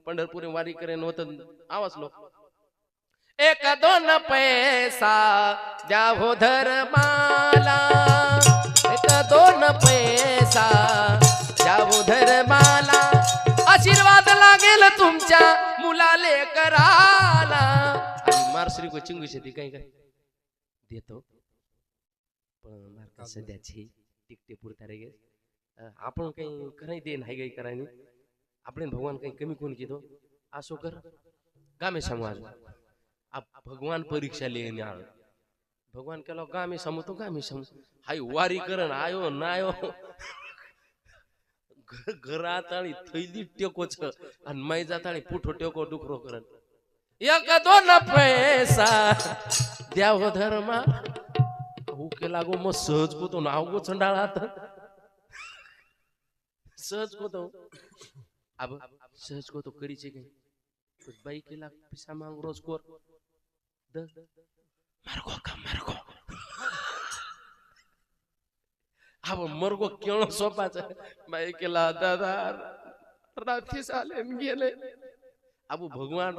पंढरपुरी वारी करेन होत आवाज लो एक दोन पैसा द्या हो धर्माला एक दोन पैसा द्या हो धर्माला आशीर्वाद लागेल तुमच्या मुलाले कराला मारश्री को चिंगू शेती काही काय देतो पण सध्याची टिकटे पुरता रे आपण काही कराय दे नाही काही करायनी आपण भगवान काही कमी कोण कीधो आसो कर गामे समाज भगवान परीक्षा लेने आळ भगवान केलो गामे समतो गामे सम हाय वारी करण आयो नायो घराताळी थैली टेकोच आणि मै जाताळी पुठो टेको डुकरो करण एक दोन पैसा द्याव धर्मा हुके लागो मग सहज कोतो नाव गो चंडाळात सहज कोतो अब सहज कोतो करीचे काही बाई केला पिसा मांग रोज कोर द मारगो का मारगो अब मरगो केळो सोपाच बाई केला दादा राती सालेन गेले अब भगवान